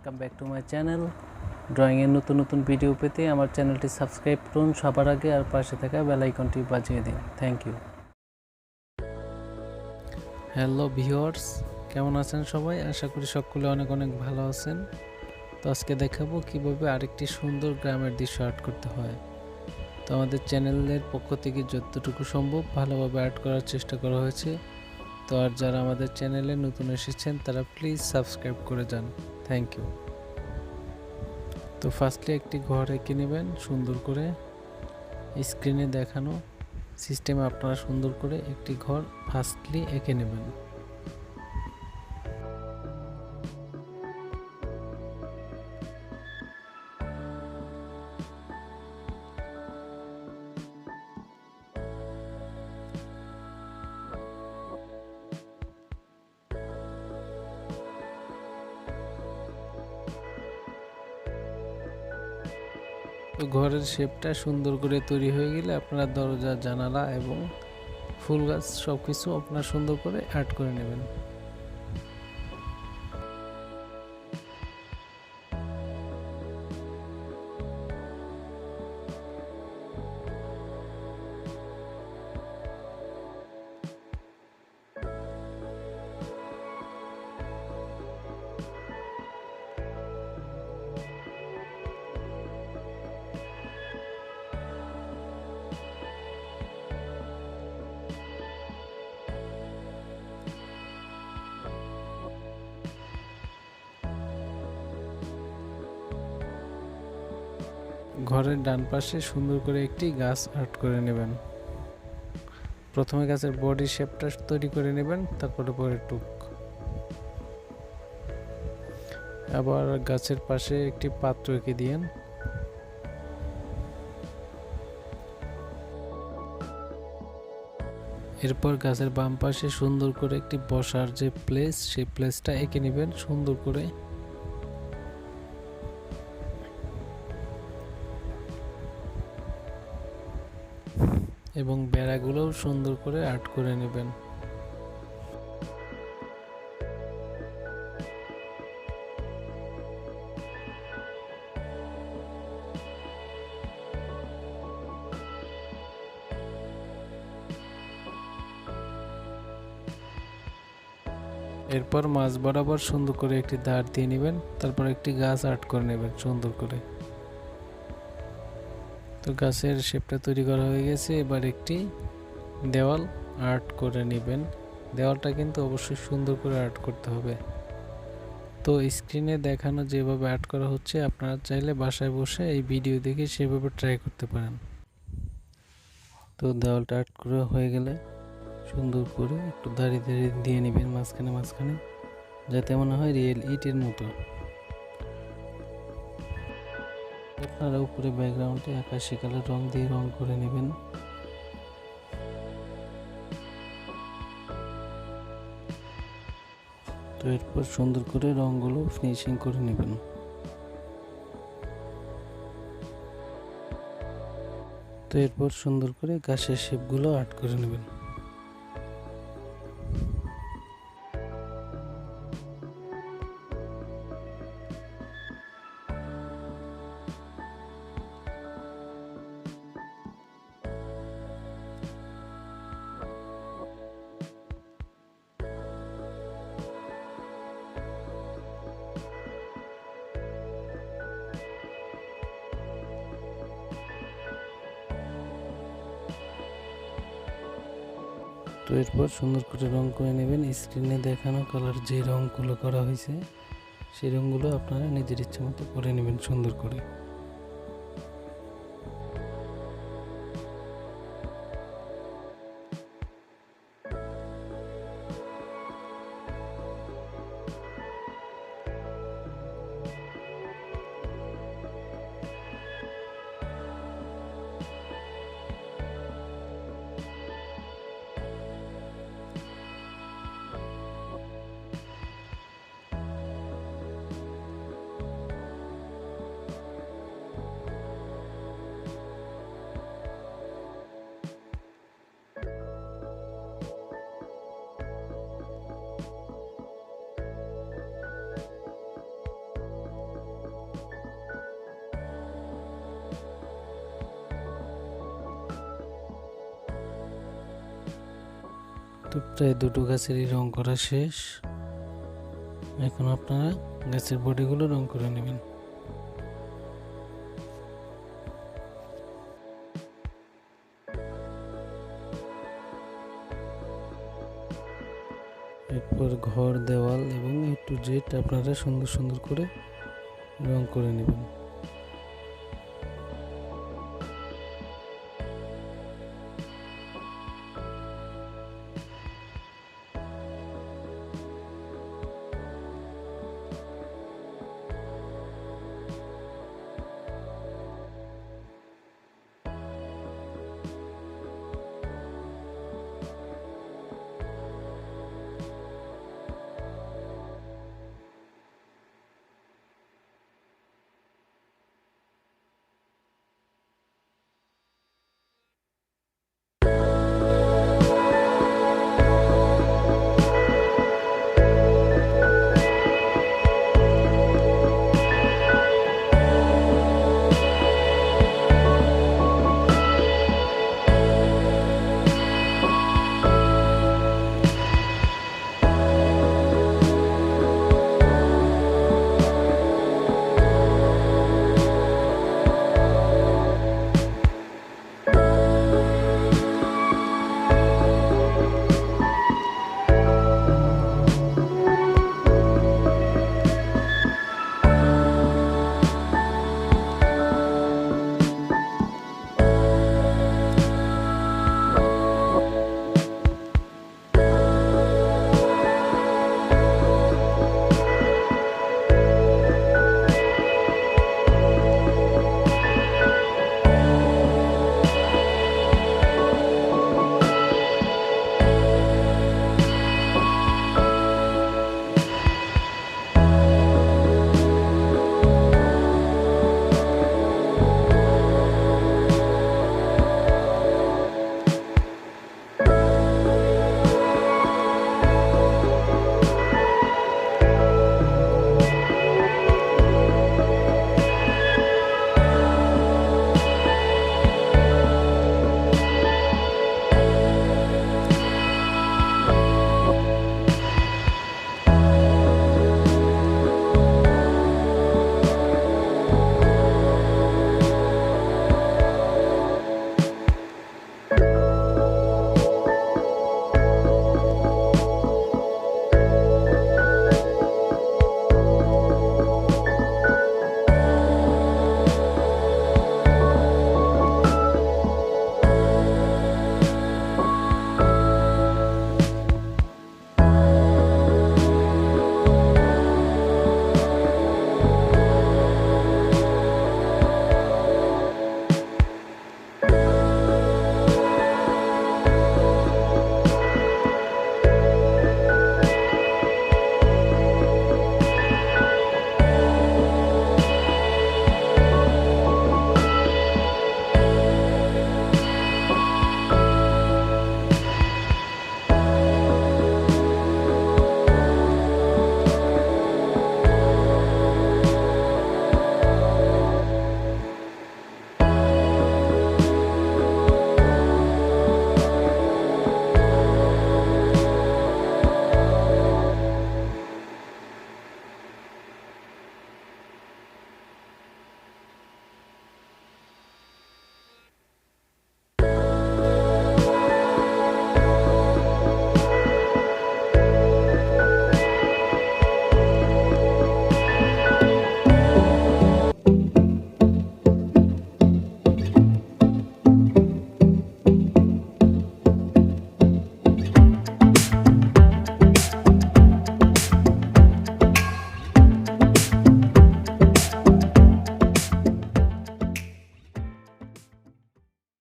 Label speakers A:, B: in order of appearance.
A: Welcome back to my channel. ড্রয়িংয়ের নতুন নতুন ভিডিও পেতে আমার চ্যানেলটি সাবস্ক্রাইব করুন সবার আগে, আর পাশে থাকা বেল আইকনটি বাজিয়ে দিন। Thank you. হ্যালো ভিউয়ার্স, কেমন আছেন সবাই? আশা করি সকলে অনেক অনেক ভালো আছেন। তো আজকে দেখাবো কিভাবে আরেকটি সুন্দর গ্রামের দৃশ্য আর্ট করতে হয়। তো আমাদের চ্যানেলের পক্ষ থেকে যতটুকু সম্ভব ভালোভাবে আর্ট করার চেষ্টা করা হয়েছে। তো আর যারা আমাদের চ্যানেলে নতুন এসেছেন তারা প্লিজ সাবস্ক্রাইব করে যান। Thank you. তো ফার্স্টলি একটি ঘর এঁকে নেবেন সুন্দর করে। স্ক্রিনে দেখানো সিস্টেমে আপনারা সুন্দর করে একটি ঘর ফার্স্টলি এঁকে নেবেন। তো ঘরের শেপটা সুন্দর করে তৈরি হয়ে গেলে আপনারা দরজা, জানালা এবং ফুল গাছ সবকিছু আপনারা সুন্দর করে আর্ট করে নেবেন। ঘরের ডান পাশে সুন্দর করে একটি গাছ আর্ট করে নেবেন। প্রথমে গাছের বডি শেপটা তৈরি করে নেবেন, তারপরে পরের টুক। আবার গাছের পাশে একটি পাত্র এঁকে দিয়েন। এরপর গাছের বাম পাশে সুন্দর করে একটি বসার যে প্লেস, সেই প্লেসটা এঁকে নেবেন সুন্দর করে। এবং বেড়াগুলোও সুন্দর করে আর্ট করে নেবেন। এরপর মাঝ বরাবর সুন্দর করে একটি দাঁড় দিয়ে নেবেন, তারপর একটি গাছ আর্ট করে নেবেন সুন্দর করে। তো গাছের শেপটা তৈরি করা হয়ে গেছে। এবার একটি দেওয়াল আর্ট করে নেবেন। দেওয়ালটা কিন্তু অবশ্যই সুন্দর করে আর্ট করতে হবে। তো স্ক্রিনে দেখানো যেভাবে আর্ট করা হচ্ছে আপনারা চাইলে বাসায় বসে এই ভিডিও দেখে সেভাবে ট্রাই করতে পারেন। তো দেওয়ালটা আর্ট করা হয়ে গেলে সুন্দর করে একটু দাঁড়িয়ে দাঁড়িয়ে দিয়ে নেবেন মাঝখানে মাঝখানে, যাতে মনে হয় রিয়েল ইটের মতো। আপনারা উপরে ব্যাকগ্রাউন্ডে আকাশি কালার রং দিয়ে রং করে নেবেন। তো এরপর সুন্দর করে রংগুলো ফিনিশিং করে নেবেন। তো এরপর সুন্দর করে গাছের শেপগুলো আর্ট করে নেবেন। তো এরপর সুন্দর করে রং করে নেবেন। স্ক্রিনে দেখানো কালার যে রংগুলো করা হয়েছে সেই রংগুলো আপনারা নিজের ইচ্ছা মতো করে নেবেন সুন্দর করে। তো প্রায় দুটো গাছেরই রং করা শেষ। এখন আপনারা গাছের বডিগুলো রং করে নেবেন। এরপর ঘর, দেওয়াল এবং A to Z আপনারা সুন্দর সুন্দর করে রং করে নেবেন।